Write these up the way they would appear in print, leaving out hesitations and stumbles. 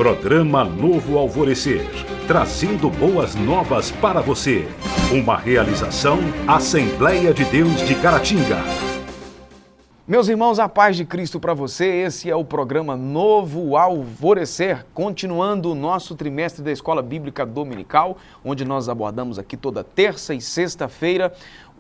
Programa Novo Alvorecer, trazendo boas novas para você. Uma realização Assembleia de Deus de Caratinga. Meus irmãos, a paz de Cristo para você. Esse é o programa Novo Alvorecer, continuando o nosso trimestre da Escola Bíblica Dominical, onde nós abordamos aqui toda terça e sexta-feira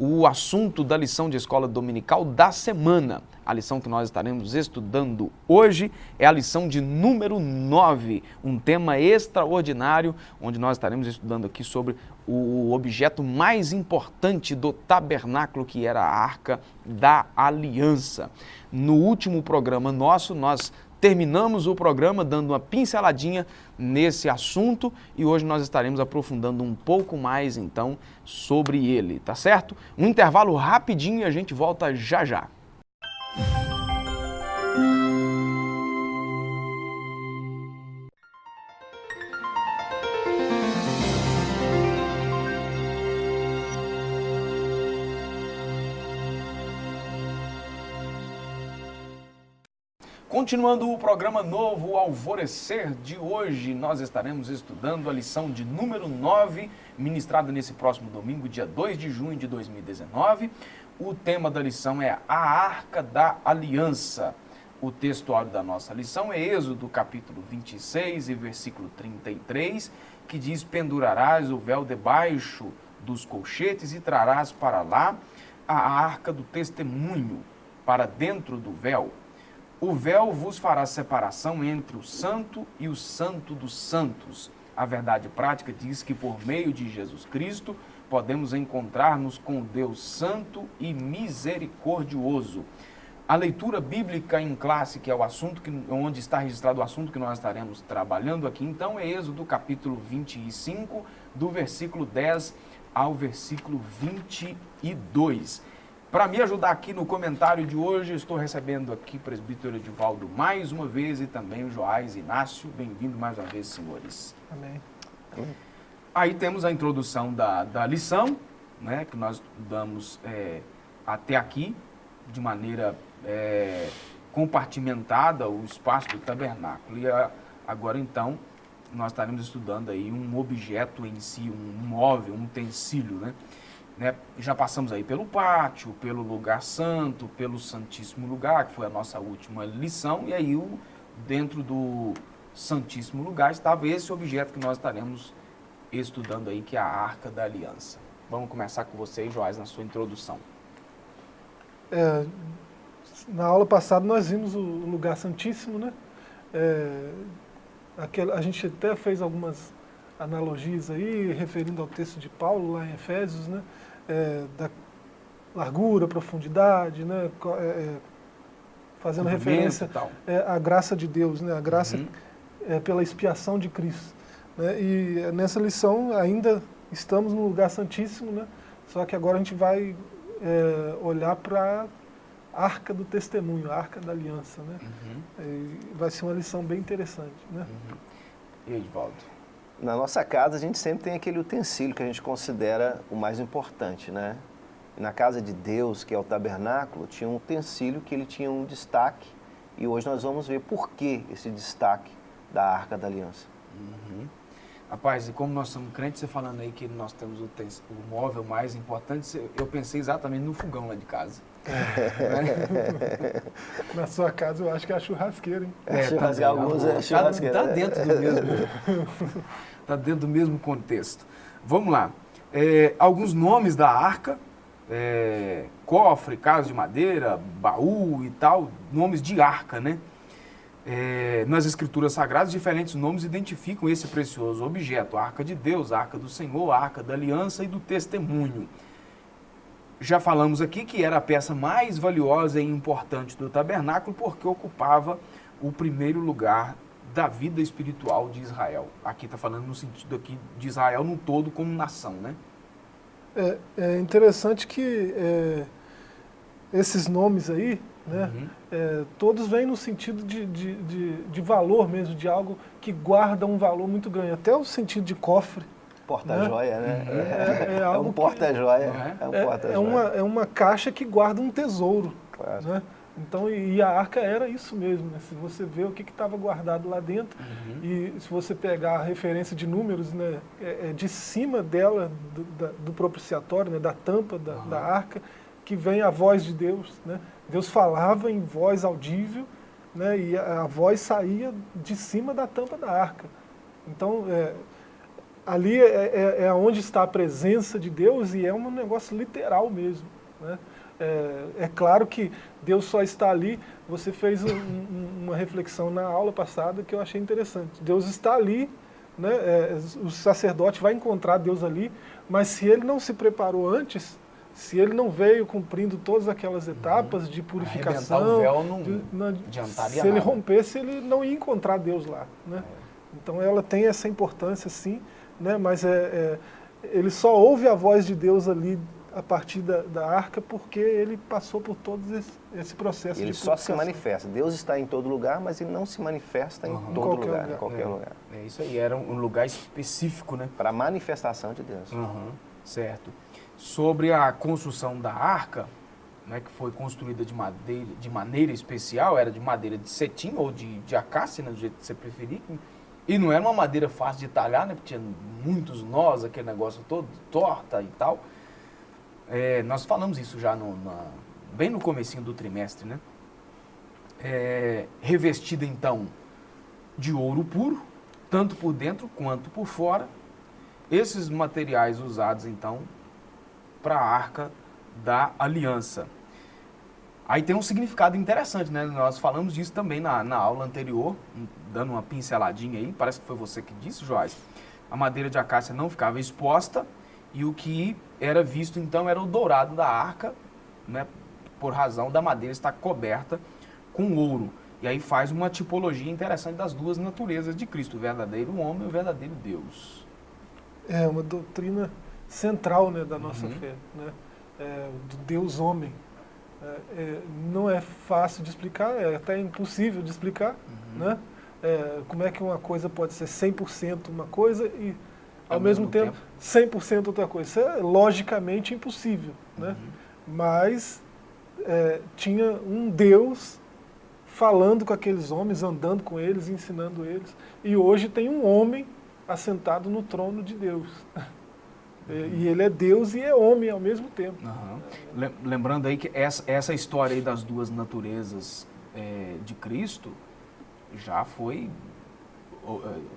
o assunto da lição de escola dominical da semana. A lição que nós estaremos estudando hoje é a lição de número 9, um tema extraordinário, onde nós estaremos estudando aqui sobre o objeto mais importante do tabernáculo, que era a Arca da Aliança. No último programa nosso, nós terminamos o programa dando uma pinceladinha nesse assunto e hoje nós estaremos aprofundando um pouco mais, então, sobre ele, tá certo? Um intervalo rapidinho e a gente volta já já. Continuando o programa Novo Alvorecer de hoje, nós estaremos estudando a lição de número 9, ministrada nesse próximo domingo, dia 2 de junho de 2019. O tema da lição é a Arca da Aliança. O textuário da nossa lição é Êxodo, capítulo 26 e versículo 33, que diz: pendurarás o véu debaixo dos colchetes e trarás para lá a Arca do Testemunho, para dentro do véu. O véu vos fará separação entre o santo e o santo dos santos. A verdade prática diz que por meio de Jesus Cristo podemos encontrar-nos com o Deus santo e misericordioso. A leitura bíblica em classe, que é o assunto onde está registrado o assunto que nós estaremos trabalhando aqui, então, é Êxodo capítulo 25, do versículo 10 ao versículo 22. Para me ajudar aqui no comentário de hoje, estou recebendo aqui o presbítero Edivaldo mais uma vez e também o Joás Inácio. Bem-vindo mais uma vez, senhores. Amém. Aí temos a introdução da lição, né, que nós estudamos até aqui, de maneira compartimentada, o espaço do tabernáculo. E agora, então, nós estaremos estudando aí um objeto em si, um móvel, um utensílio, né? Já passamos aí pelo pátio, pelo lugar santo, pelo santíssimo lugar, que foi a nossa última lição, e aí dentro do santíssimo lugar estava esse objeto que nós estaremos estudando aí, que é a Arca da Aliança. Vamos começar com você, Joás, na sua introdução. Na aula passada nós vimos o lugar santíssimo, né? A gente até fez algumas analogias aí, referindo ao texto de Paulo lá em Efésios, né? Da largura, profundidade, né? Fazendo referência à graça de Deus, né? A graça pela expiação de Cristo, né? E nessa lição ainda estamos no lugar santíssimo, né? Só que agora a gente vai olhar para a Arca do Testemunho, a Arca da Aliança, né? Vai ser uma lição bem interessante, né? E Edivaldo? Na nossa casa, a gente sempre tem aquele utensílio que a gente considera o mais importante, né? E na casa de Deus, que é o tabernáculo, tinha um utensílio que ele tinha um destaque, e hoje nós vamos ver por que esse destaque da Arca da Aliança. Rapaz, e como nós somos crentes, você falando aí que nós temos o móvel mais importante, eu pensei exatamente no fogão lá de casa. Na sua casa eu acho que é a churrasqueira, hein? Churrasqueira. Tá dentro do mesmo... Está dentro do mesmo contexto. Vamos lá. Alguns nomes da arca, cofre, casa de madeira, baú e tal, nomes de arca, né? Nas escrituras sagradas, diferentes nomes identificam esse precioso objeto: a Arca de Deus, a Arca do Senhor, a Arca da Aliança e do Testemunho. Já falamos aqui que era a peça mais valiosa e importante do tabernáculo porque ocupava o primeiro lugar da vida espiritual de Israel. Aqui está falando no sentido aqui de Israel no todo como nação, né? É interessante que esses nomes aí, né, todos vêm no sentido de valor mesmo, de algo que guarda um valor muito grande. Até o sentido de cofre. Porta-joia, né? É um porta-joia. É uma caixa que guarda um tesouro. Claro. Né? Então, e a arca era isso mesmo, né? Se você vê o que estava guardado lá dentro, e se você pegar a referência de números, né, de cima dela, do propiciatório, né, da tampa da arca, que vem a voz de Deus, né? Deus falava em voz audível, né, e a voz saía de cima da tampa da arca. Então, ali é onde está a presença de Deus e é um negócio literal mesmo, né? É claro que Deus só está ali. Você fez uma reflexão na aula passada que eu achei interessante. Deus está ali, né? O sacerdote vai encontrar Deus ali, mas se ele não se preparou antes, se ele não veio cumprindo todas aquelas etapas de purificação, arrebentar o véu não adiantaria se ele nada. rompesse, ele não ia encontrar Deus lá, né? Então ela tem essa importância, sim, né? Mas ele só ouve a voz de Deus ali a partir da arca porque ele passou por todo esse processo Ele de só se purificação. manifesta. Deus está em todo lugar, mas ele não se manifesta em todo lugar, em qualquer lugar. É isso aí, era um lugar específico, né? Para a manifestação de Deus. Certo. Sobre a construção da arca, né, que foi construída de maneira especial, era de madeira de cetim ou de acácia, né, do jeito que você preferir. E não era uma madeira fácil de talhar, né, porque tinha muitos nós, aquele negócio todo, torta e tal. Nós falamos isso já bem no comecinho do trimestre, né? Revestida, então, de ouro puro, tanto por dentro quanto por fora. Esses materiais usados, então, para a Arca da Aliança. Aí tem um significado interessante, né? Nós falamos disso também na aula anterior, dando uma pinceladinha aí, parece que foi você que disse, Joás. A madeira de acácia não ficava exposta e o que era visto, então, era o dourado da arca, né? Por razão da madeira estar coberta com ouro. E aí faz uma tipologia interessante das duas naturezas de Cristo, o verdadeiro homem e o verdadeiro Deus. É uma doutrina central, né, da nossa fé, né? Do Deus homem. Não é fácil de explicar, é até impossível de explicar, né? Como é que uma coisa pode ser 100% uma coisa e ao mesmo tempo 100% outra coisa. Isso é logicamente impossível, né? Mas tinha um Deus falando com aqueles homens, andando com eles, ensinando eles. E hoje tem um homem assentado no trono de Deus. E ele é Deus e é homem ao mesmo tempo. Lembrando aí que essa história aí das duas naturezas de Cristo já foi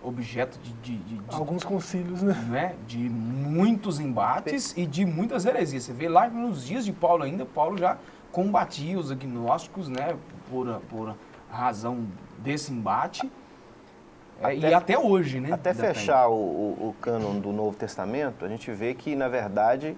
objeto de alguns concílios, né? Né? De muitos embates e de muitas heresias. Você vê lá nos dias de Paulo ainda, Paulo já combatia os agnósticos, né? Por razão desse embate. E até hoje, né? Até fechar o cânon do Novo Testamento, a gente vê que, na verdade,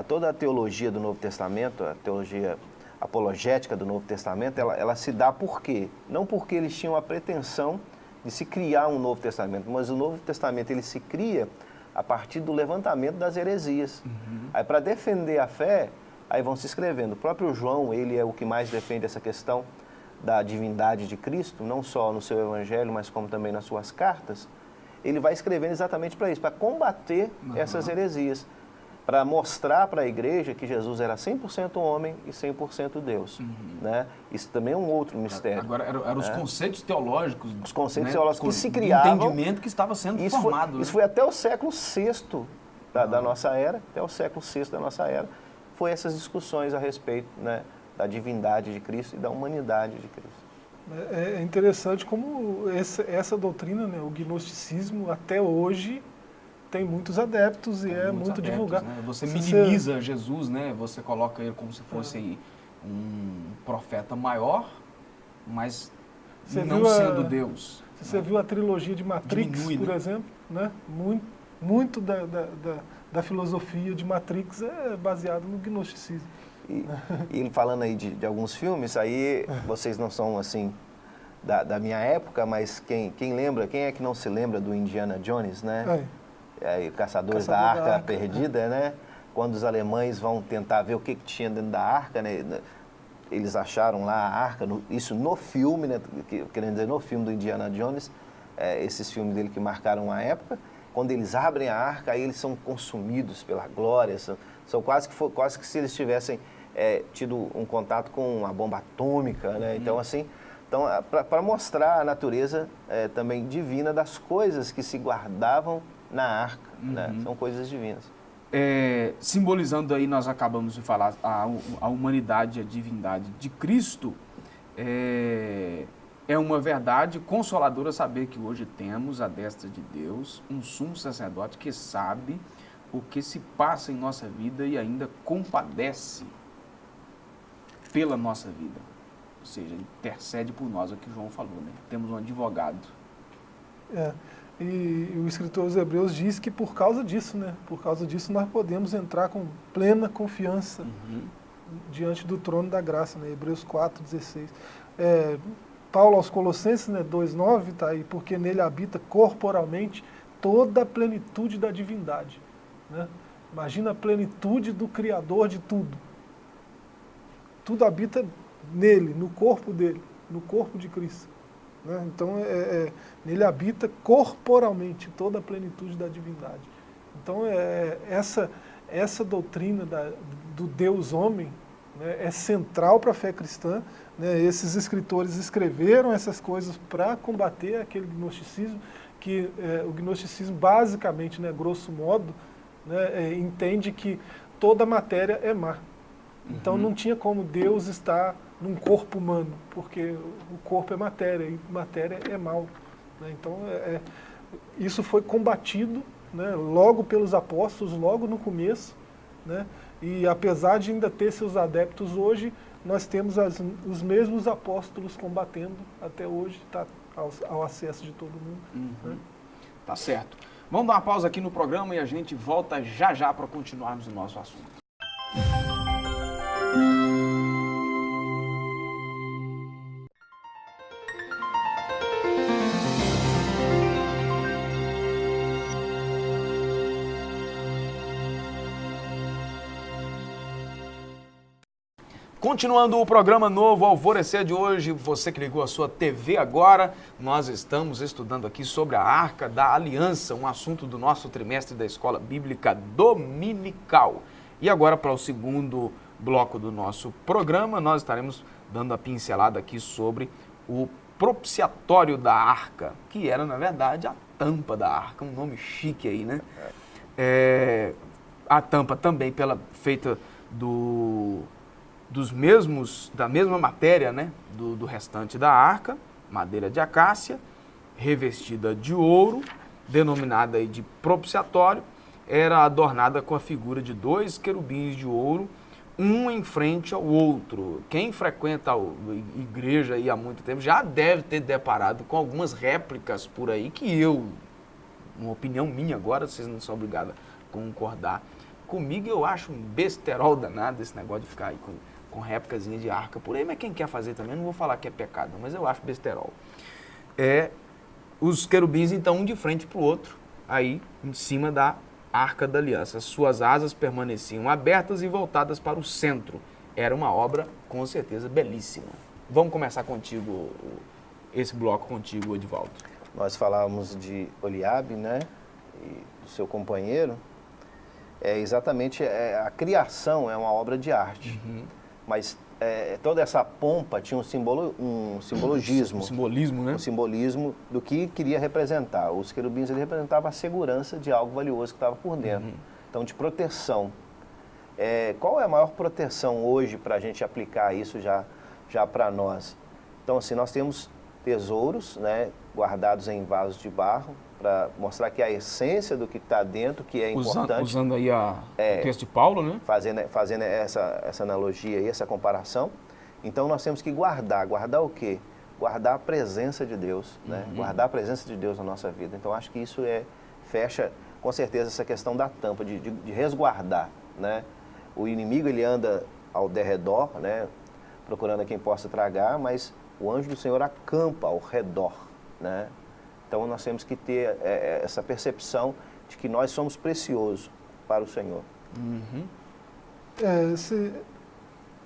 toda a teologia do Novo Testamento, a teologia apologética do Novo Testamento, ela se dá por quê? Não porque eles tinham a pretensão de se criar um Novo Testamento, mas o Novo Testamento ele se cria a partir do levantamento das heresias. Aí, para defender a fé, aí vão se escrevendo. O próprio João, ele é o que mais defende essa questão da divindade de Cristo, não só no seu evangelho, mas como também nas suas cartas. Ele vai escrevendo exatamente para isso, para combater essas heresias, para mostrar para a igreja que Jesus era 100% homem e 100% Deus. Né? Isso também é um outro mistério. Agora, eram os conceitos teológicos. Os conceitos teológicos que se criavam. O entendimento que estava sendo formado. Isso foi até o século VI da nossa era, até o século VI da nossa era, foi essas discussões a respeito, né, da divindade de Cristo e da humanidade de Cristo. É interessante como essa doutrina, né, o gnosticismo, até hoje tem muitos adeptos e é muito divulgado. Né? Você minimiza Jesus, né? Você coloca ele como se fosse um profeta maior, mas não sendo Deus. Você viu a trilogia de Matrix, por exemplo, né? Muito da filosofia de Matrix é baseado no gnosticismo. E falando aí de alguns filmes, aí vocês não são assim da minha época, mas quem lembra, quem é que não se lembra do Indiana Jones, né? Caçadores da Arca Perdida, né? Quando os alemães vão tentar ver o que tinha dentro da arca, né? Eles acharam lá a arca, isso no filme, né? Querendo dizer, no filme do Indiana Jones, esses filmes dele que marcaram a época. Quando eles abrem a arca, aí eles são consumidos pela glória, são quase que se eles estivessem tido um contato com a bomba atômica, né? Então, assim, para mostrar a natureza também divina das coisas que se guardavam na arca, né? São coisas divinas. Simbolizando aí, nós acabamos de falar, a humanidade e a divindade de Cristo, é uma verdade consoladora saber que hoje temos à destra de Deus um sumo sacerdote que sabe o que se passa em nossa vida e ainda compadece pela nossa vida. Ou seja, intercede por nós, é o que João falou, né? Temos um advogado. E o escritor aos Hebreus diz que por causa disso, né? Por causa disso nós podemos entrar com plena confiança diante do trono da graça, né? Hebreus 4:16. Paulo aos Colossenses, né, 2:9, tá aí, porque nele habita corporalmente toda a plenitude da divindade, né? Imagina a plenitude do Criador de tudo. Tudo habita nele, no corpo dele, no corpo de Cristo, né? Então, nele habita corporalmente toda a plenitude da divindade. Então, essa doutrina do Deus homem, né, é central para a fé cristã, né? Esses escritores escreveram essas coisas para combater aquele gnosticismo, que o gnosticismo basicamente, né, grosso modo, né, entende que toda matéria é má. Então não tinha como Deus estar num corpo humano, porque o corpo é matéria e matéria é mal, né? Então isso foi combatido, né, logo pelos apóstolos, logo no começo, né? E apesar de ainda ter seus adeptos hoje, nós temos os mesmos apóstolos combatendo até hoje, tá, ao acesso de todo mundo. Né? Tá certo. Vamos dar uma pausa aqui no programa e a gente volta já já para continuarmos o nosso assunto. Continuando o programa Novo Alvorecer de hoje, você que ligou a sua TV agora, nós estamos estudando aqui sobre a Arca da Aliança, um assunto do nosso trimestre da Escola Bíblica Dominical. E agora, para o segundo bloco do nosso programa, nós estaremos dando a pincelada aqui sobre o propiciatório da Arca, que era, na verdade, a tampa da Arca, um nome chique aí, né? A tampa também feita da mesma matéria, né, do restante da arca, madeira de acácia, revestida de ouro, denominada aí de propiciatório, era adornada com a figura de 2 querubins de ouro, um em frente ao outro. Quem frequenta a igreja aí há muito tempo já deve ter deparado com algumas réplicas por aí que uma opinião minha agora, vocês não são obrigados a concordar comigo, eu acho um besterol danado esse negócio de ficar aí com réplicazinha de arca por aí, mas quem quer fazer também, não vou falar que é pecado, mas eu acho besterol. Os querubins, então, um de frente para o outro, aí em cima da Arca da Aliança. Suas asas permaneciam abertas e voltadas para o centro. Era uma obra, com certeza, belíssima. Vamos começar contigo, esse bloco contigo, Edivaldo. Nós falávamos de Oliabe, né, e do seu companheiro. Exatamente, a criação é uma obra de arte, mas toda essa pompa tinha um simbologismo. Um simbolismo, né? Um simbolismo do que queria representar. Os querubins ele representavam a segurança de algo valioso que estava por dentro. Então, de proteção. Qual é a maior proteção hoje para a gente aplicar isso já para nós? Então, assim, nós temos tesouros, né, guardados em vasos de barro, para mostrar que a essência do que está dentro, que é importante. Usando aí o texto de Paulo, né? Fazendo essa analogia e essa comparação. Então, nós temos que guardar. Guardar o quê? Guardar a presença de Deus, né? Guardar a presença de Deus na nossa vida. Então, acho que isso fecha, com certeza, essa questão da tampa, de resguardar, né? O inimigo, ele anda ao derredor, né? Procurando a quem possa tragar, mas o anjo do Senhor acampa ao redor, né? Então, nós temos que ter essa percepção de que nós somos preciosos para o Senhor.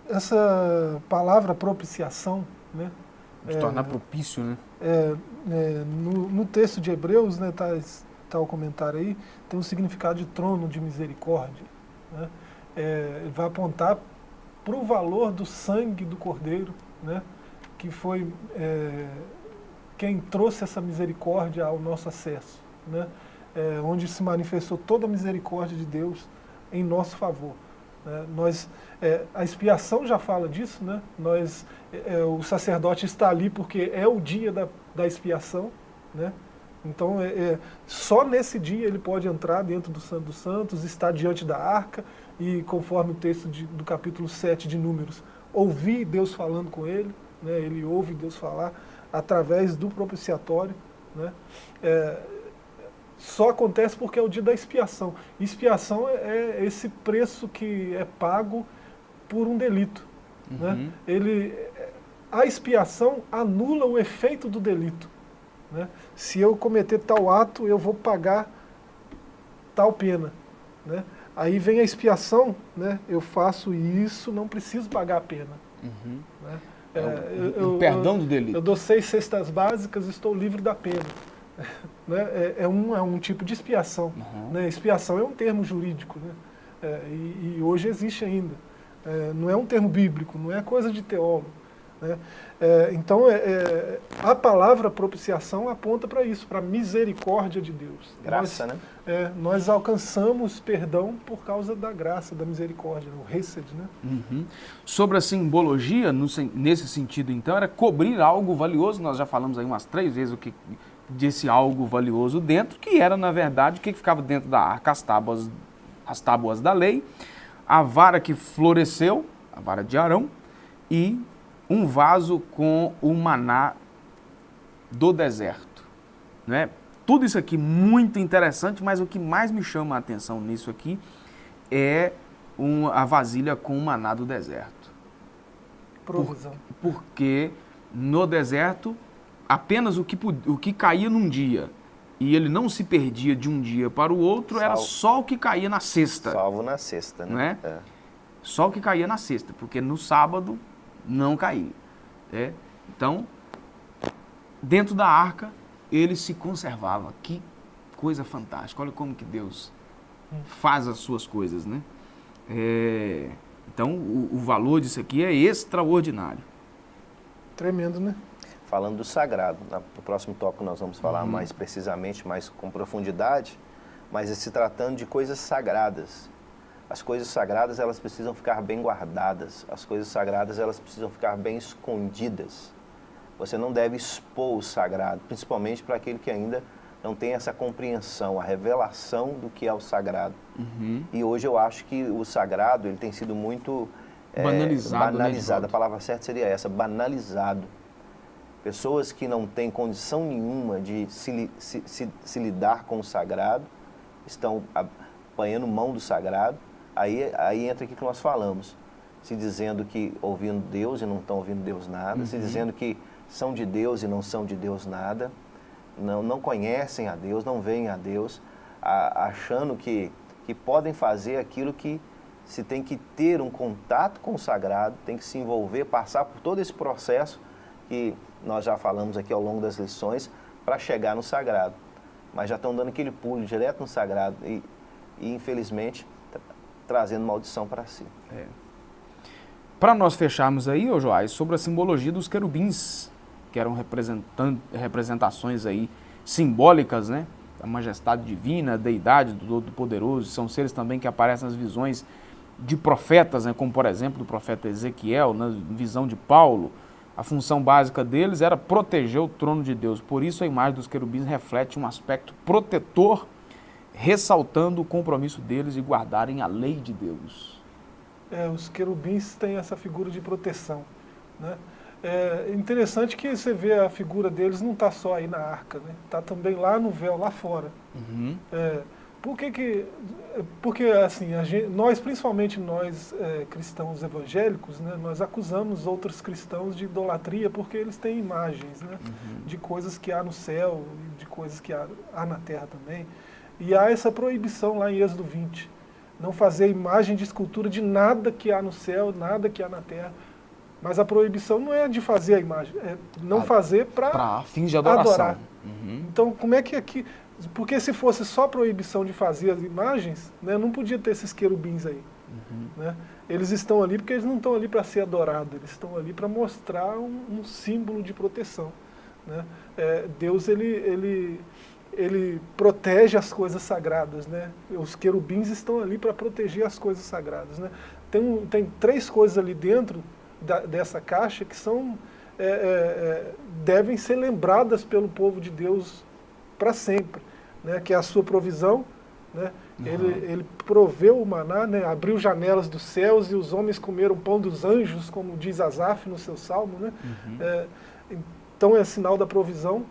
Essa palavra propiciação, né? De tornar propício, né? No texto de Hebreus, né, tá o comentário aí, tem um significado de trono de misericórdia, né? Vai apontar para o valor do sangue do Cordeiro, né, que foi quem trouxe essa misericórdia ao nosso acesso, né, onde se manifestou toda a misericórdia de Deus em nosso favor. A expiação já fala disso, né? O sacerdote está ali porque é o dia da expiação, né? Então, só nesse dia ele pode entrar dentro do Santo dos Santos, estar diante da arca e, conforme o texto do capítulo 7 de Números, ouvir Deus falando com ele, né? Ele ouve Deus falar através do propiciatório, né? Só acontece porque é o dia da expiação. Expiação é esse preço que é pago por um delito. Né? A expiação anula o efeito do delito. Né? Se eu cometer tal ato, eu vou pagar tal pena. Né? Aí vem a expiação, né? Eu faço isso, não preciso pagar a pena. Né? O perdão do delito. Eu dou 6 cestas básicas e estou livre da pena. Né? É um tipo de expiação. Né? Expiação é um termo jurídico, né? E hoje existe ainda. Não é um termo bíblico, não é coisa de teólogo. Né? Então, a palavra propiciação aponta para isso, para a misericórdia de Deus. Graça, né? Nós alcançamos perdão por causa da graça, da misericórdia, o hesed, né? Sobre a simbologia, nesse sentido, então, era cobrir algo valioso. Nós já falamos aí umas 3 vezes o que desse algo valioso dentro, que era, na verdade, o que ficava dentro da arca, as tábuas da lei, a vara que floresceu, a vara de Arão, e um vaso com o maná do deserto. Né? Tudo isso aqui muito interessante, mas o que mais me chama a atenção nisso aqui é a vasilha com o maná do deserto. Provisão. Porque no deserto, apenas o que caía num dia, e ele não se perdia de um dia para o outro, era só o que caía na sexta. Salvo na sexta, né? Não é? Só o que caía na sexta, porque no sábado não caía. Então, dentro da arca, ele se conservava. Que coisa fantástica. Olha como que Deus faz as suas coisas, né? Então, o valor disso aqui é extraordinário. Tremendo, né? Falando do sagrado, no próximo tópico nós vamos falar mais precisamente, mais com profundidade, mas se tratando de coisas sagradas. As coisas sagradas, elas precisam ficar bem guardadas. As coisas sagradas, elas precisam ficar bem escondidas. Você não deve expor o sagrado, principalmente para aquele que ainda não tem essa compreensão, a revelação do que é o sagrado. E hoje eu acho que o sagrado, ele tem sido muito banalizado. A palavra certa seria essa, banalizado. Pessoas que não têm condição nenhuma de se lidar com o sagrado, estão apanhando mão do sagrado. Aí entra aqui que nós falamos, se dizendo que ouvindo Deus e não estão ouvindo Deus nada, se dizendo que são de Deus e não são de Deus nada, não conhecem a Deus, não veem a Deus, achando que podem fazer aquilo que se tem que ter um contato com o sagrado, tem que se envolver, passar por todo esse processo que nós já falamos aqui ao longo das lições, para chegar no sagrado. Mas já estão dando aquele pulo direto no sagrado e infelizmente, trazendo maldição para si. Para nós fecharmos aí, Joás, sobre a simbologia dos querubins, que eram representações aí simbólicas, né? Da majestade divina, da deidade do Todo-Poderoso. São seres também que aparecem nas visões de profetas, né? Como por exemplo do profeta Ezequiel, na visão de Paulo. A função básica deles era proteger o trono de Deus. Por isso a imagem dos querubins reflete um aspecto protetor, ressaltando o compromisso deles de guardarem a lei de Deus. Os querubins têm essa figura de proteção, né? É interessante que você vê a figura deles não está só aí na arca, né? Está também lá no véu, lá fora. Porque assim, principalmente nós cristãos evangélicos, né, nós acusamos outros cristãos de idolatria porque eles têm imagens, né, de coisas que há no céu, de coisas que há na terra também. E há essa proibição lá em Êxodo 20, não fazer imagem de escultura de nada que há no céu, nada que há na terra. Mas a proibição não é de fazer a imagem, é não fazer para fins de adoração. Adorar. Então, como é que aqui... Porque se fosse só proibição de fazer as imagens, né, não podia ter esses querubins aí. Né? Eles estão ali porque eles não estão ali para ser adorados, eles estão ali para mostrar um símbolo de proteção. Né? Deus ele protege as coisas sagradas, né? Os querubins estão ali para proteger as coisas sagradas. Né? Tem 3 coisas ali dentro dessa caixa que são, devem ser lembradas pelo povo de Deus para sempre, né? Que é a sua provisão, né? Ele proveu o maná, né? Abriu janelas dos céus e os homens comeram pão dos anjos, como diz Asaf no seu salmo. Né? Então é sinal da provisão,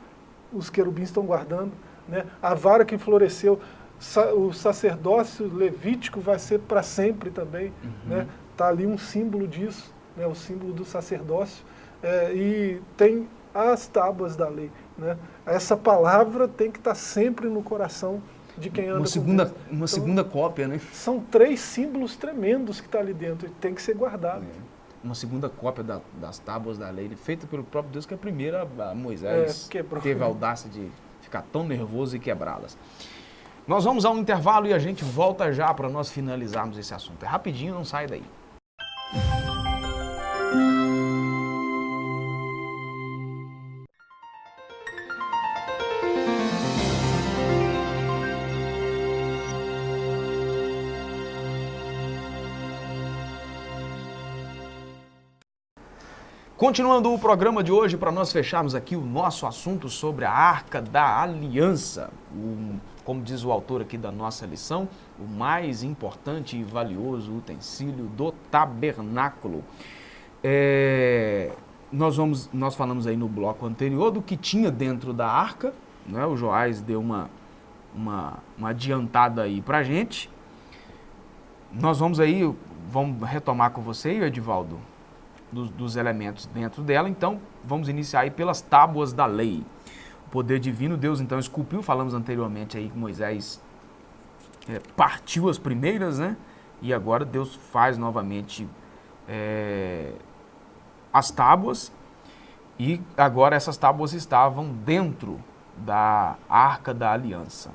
os querubins estão guardando. Né? A vara que floresceu, o sacerdócio levítico vai ser para sempre também. Né? Tá ali um símbolo disso, né? O símbolo do sacerdócio. E tem as tábuas da lei. Né? Essa palavra tem que estar sempre no coração de quem anda com Deus. Uma segunda cópia, né? São 3 símbolos tremendos que estão ali dentro e tem que ser guardado. Uma segunda cópia das tábuas da lei, feita pelo próprio Deus, que a primeira Moisés teve a audácia de ficar tão nervoso e quebrá-las. Nós vamos a um intervalo e a gente volta já para nós finalizarmos esse assunto. É rapidinho, não sai daí. Continuando o programa de hoje, para nós fecharmos aqui o nosso assunto sobre a Arca da Aliança, como diz o autor aqui da nossa lição, o mais importante e valioso utensílio do tabernáculo. Nós falamos aí no bloco anterior do que tinha dentro da arca, né? O Joás deu uma adiantada aí para a gente. Nós vamos retomar com você, Edivaldo, dos elementos dentro dela. Então, vamos iniciar aí pelas tábuas da lei. O poder divino, Deus então esculpiu, falamos anteriormente aí que Moisés partiu as primeiras, né? E agora Deus faz novamente as tábuas, e agora essas tábuas estavam dentro da Arca da Aliança.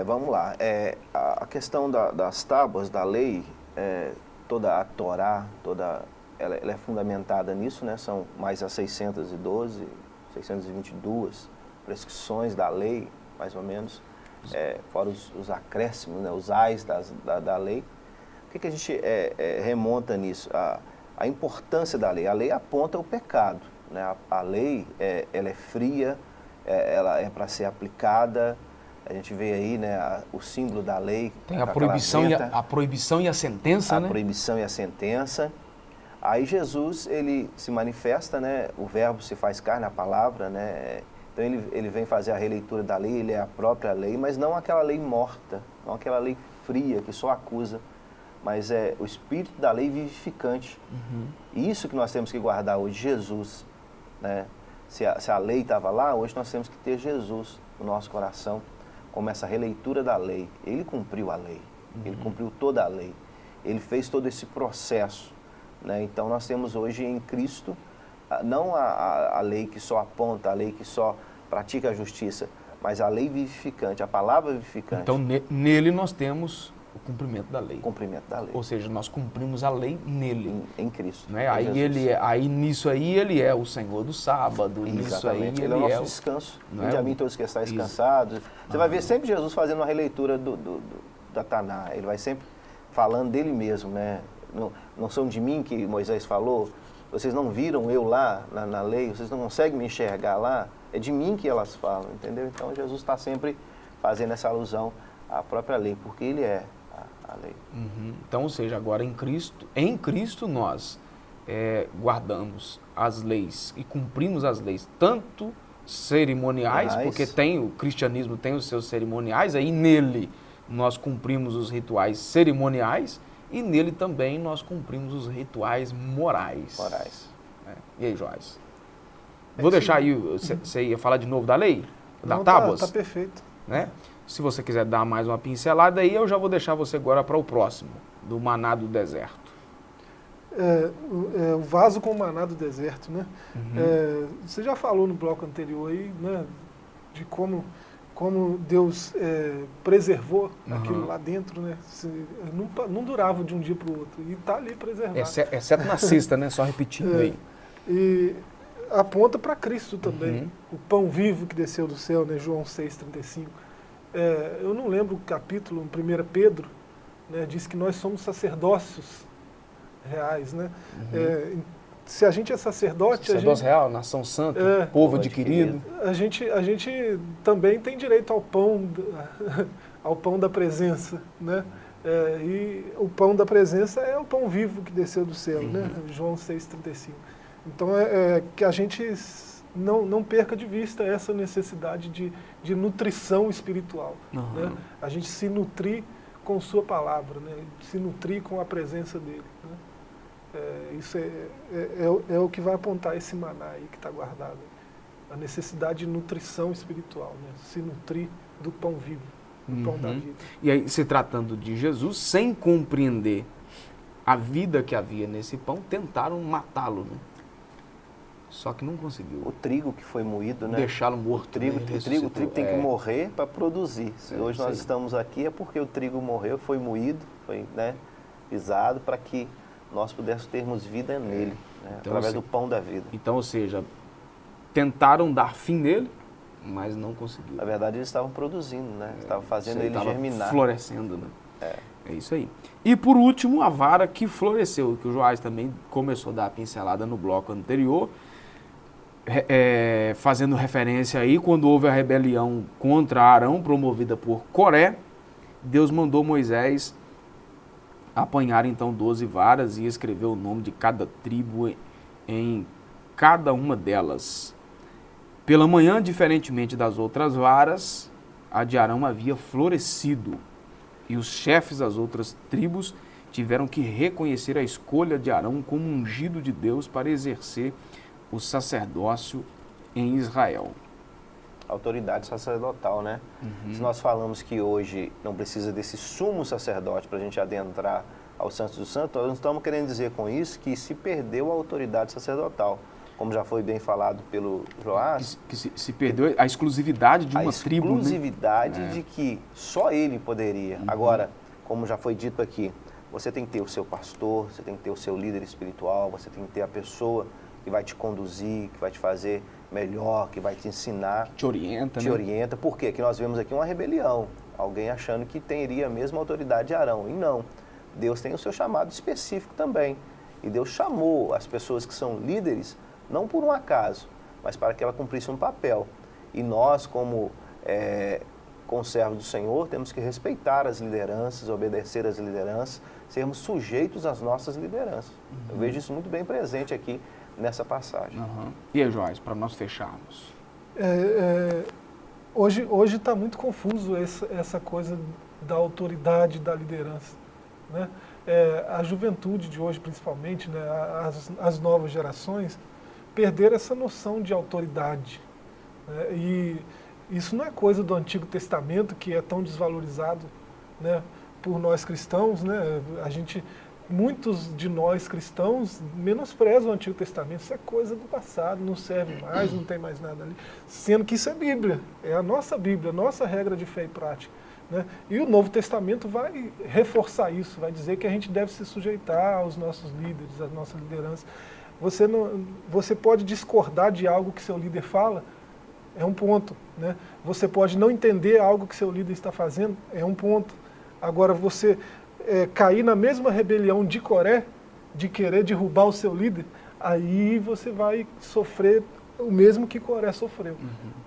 Vamos lá. A questão das tábuas da lei, toda a Torá, ela é fundamentada nisso, né? São mais as 622 prescrições da lei, mais ou menos, fora os acréscimos, né? Os ais da lei. O que a gente remonta nisso? A importância da lei. A lei aponta o pecado, né? A lei, ela é fria, ela é para ser aplicada. A gente vê aí, né, o símbolo da lei. Tem a proibição e a sentença, né? A proibição e a sentença. Aí Jesus, ele se manifesta, né? O verbo se faz carne, a palavra, né? Então ele vem fazer a releitura da lei, ele é a própria lei, mas não aquela lei morta, não aquela lei fria que só acusa, mas é o espírito da lei vivificante. Isso que nós temos que guardar hoje, Jesus, né? Se a lei estava lá, hoje nós temos que ter Jesus no nosso coração, como essa releitura da lei. Ele cumpriu a lei, ele cumpriu toda a lei, ele fez todo esse processo, né? Então nós temos hoje em Cristo, não a lei que só aponta, a lei que só pratica a justiça, mas a lei vivificante, a palavra vivificante. Então nele nós temos o cumprimento da lei. O cumprimento da lei. Ou seja, nós cumprimos a lei nele. Em Cristo. Né? Aí nisso aí ele é o Senhor do sábado. Nisso aí ele é o nosso descanso. Vinde a mim todos que estáis cansados. Você vai ver sempre Jesus fazendo uma releitura da Taná. Ele vai sempre falando dele mesmo, né? Não são de mim que Moisés falou? Vocês não viram eu lá na lei? Vocês não conseguem me enxergar lá? É de mim que elas falam, entendeu? Então Jesus está sempre fazendo essa alusão à própria lei, porque ele é a lei. Então, ou seja, agora em Cristo nós guardamos as leis e cumprimos as leis, tanto cerimoniais, porque o cristianismo tem os seus cerimoniais, aí nele nós cumprimos os rituais cerimoniais e nele também nós cumprimos os rituais morais. E aí, Joás? Vou deixar aí, você ia falar de novo da lei? Da tábuas? Tá perfeito. Né? Se você quiser dar mais uma pincelada aí, eu já vou deixar você agora para o próximo, do maná do deserto. O vaso com o maná do deserto, né? Você já falou no bloco anterior aí, né, de como como Deus preservou aquilo lá dentro, né? Não durava de um dia para o outro, e está ali preservado. Exceto na sexta, né? Só repetindo aí. E aponta para Cristo também, o pão vivo que desceu do céu, né? João 6,35. Eu não lembro o capítulo, 1 Pedro, né? Diz que nós somos sacerdócios reais, né? Se a gente é sacerdote... Sacerdócio real, nação santa, povo adquirido. A gente também tem direito ao pão da presença, né? E o pão da presença é o pão vivo que desceu do céu, né? João 6,35. Então, que a gente não perca de vista essa necessidade de nutrição espiritual, né? A gente se nutrir com sua palavra, né? Se nutrir com a presença dele, né? Isso é o que vai apontar esse maná aí que está guardado. A necessidade de nutrição espiritual, né? Se nutrir do pão vivo, do pão da vida. E aí, se tratando de Jesus, sem compreender a vida que havia nesse pão, tentaram matá-lo, né? Só que não conseguiu. O trigo que foi moído, né? Deixá-lo morto. O trigo tem que morrer para produzir. Se hoje nós estamos aqui é porque o trigo morreu, foi moído, foi, né, pisado para que nós pudéssemos termos vida nele, né, então, através do pão da vida. Então, ou seja, tentaram dar fim nele, mas não conseguiram. Na verdade, eles estavam produzindo, né? Estavam fazendo ele germinar. Florescendo, né? É isso aí. E por último, a vara que floresceu, que o Joás também começou a dar a pincelada no bloco anterior, fazendo referência aí, quando houve a rebelião contra Arão, promovida por Coré, Deus mandou Moisés apanhar então 12 varas e escrever o nome de cada tribo em cada uma delas. Pela manhã, diferentemente das outras varas, a de Arão havia florescido, e os chefes das outras tribos tiveram que reconhecer a escolha de Arão como ungido de Deus para exercer o sacerdócio em Israel. Autoridade sacerdotal, né? Se nós falamos que hoje não precisa desse sumo sacerdote para a gente adentrar ao Santos dos Santos, nós não estamos querendo dizer com isso que se perdeu a autoridade sacerdotal, como já foi bem falado pelo Joás. Que se perdeu a exclusividade de uma tribo, né? A exclusividade de que só ele poderia. Agora, como já foi dito aqui, você tem que ter o seu pastor, você tem que ter o seu líder espiritual, você tem que ter a pessoa que vai te conduzir, que vai te fazer melhor, que vai te ensinar. Te orienta, Te orienta. Por quê? Porque nós vemos aqui uma rebelião. Alguém achando que teria a mesma autoridade de Arão. E não. Deus tem o seu chamado específico também. E Deus chamou as pessoas que são líderes, não por um acaso, mas para que ela cumprisse um papel. E nós, como conservos do Senhor, temos que respeitar as lideranças, obedecer às lideranças, sermos sujeitos às nossas lideranças. Eu vejo isso muito bem presente aqui nessa passagem. E aí, Joás, para nós fecharmos? Hoje está muito confuso essa coisa da autoridade, da liderança, né? A juventude de hoje, principalmente, né, as novas gerações, perderam essa noção de autoridade, né? E isso não é coisa do Antigo Testamento, que é tão desvalorizado, né, por nós cristãos, né? Muitos de nós cristãos menosprezam o Antigo Testamento. Isso é coisa do passado, não serve mais, não tem mais nada ali. Sendo que isso é Bíblia, é a nossa Bíblia, a nossa regra de fé e prática, né? E o Novo Testamento vai reforçar isso, vai dizer que a gente deve se sujeitar aos nossos líderes, às nossas lideranças. Você pode discordar de algo que seu líder fala, é um ponto, né? Você pode não entender algo que seu líder está fazendo, é um ponto. Agora, você cair na mesma rebelião de Coré, de querer derrubar o seu líder, aí você vai sofrer o mesmo que Coré sofreu,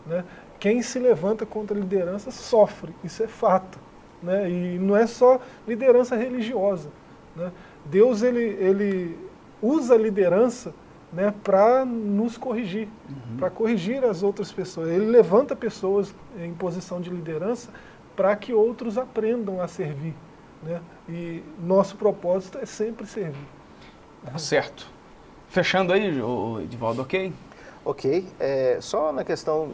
né? Quem se levanta contra a liderança sofre, isso é fato, né? E não é só liderança religiosa, né? Deus ele usa a liderança, né, para nos corrigir, para corrigir as outras pessoas. Ele levanta pessoas em posição de liderança para que outros aprendam a servir, né? E nosso propósito é sempre servir. Tá certo. Fechando aí, Edivaldo, ok? Ok. Só na questão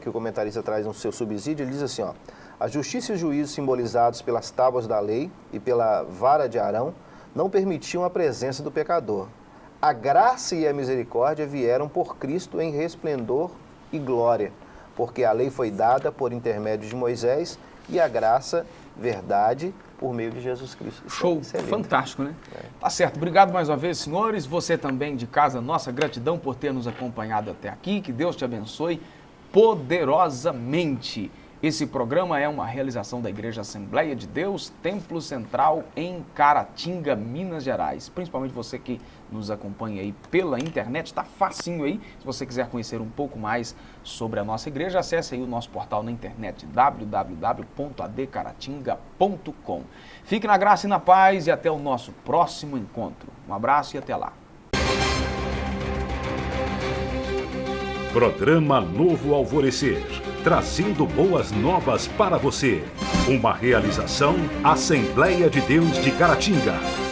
que o comentarista traz no seu subsídio, ele diz assim, ó: a justiça e o juízo simbolizados pelas tábuas da lei e pela vara de Arão não permitiam a presença do pecador. A graça e a misericórdia vieram por Cristo em resplendor e glória. porque a lei foi dada por intermédio de Moisés e a graça, verdade, por meio de Jesus Cristo. Show, fantástico, né? Tá certo, obrigado mais uma vez, senhores. Você também de casa, nossa gratidão por ter nos acompanhado até aqui. Que Deus te abençoe poderosamente. Esse programa é uma realização da Igreja Assembleia de Deus, Templo Central em Caratinga, Minas Gerais. Principalmente você que nos acompanha aí pela internet, tá facinho aí. Se você quiser conhecer um pouco mais sobre a nossa igreja, acesse aí o nosso portal na internet, www.adcaratinga.com. Fique na graça e na paz e até o nosso próximo encontro. Um abraço e até lá. Programa Novo Alvorecer, trazendo boas novas para você. Uma realização Assembleia de Deus de Caratinga.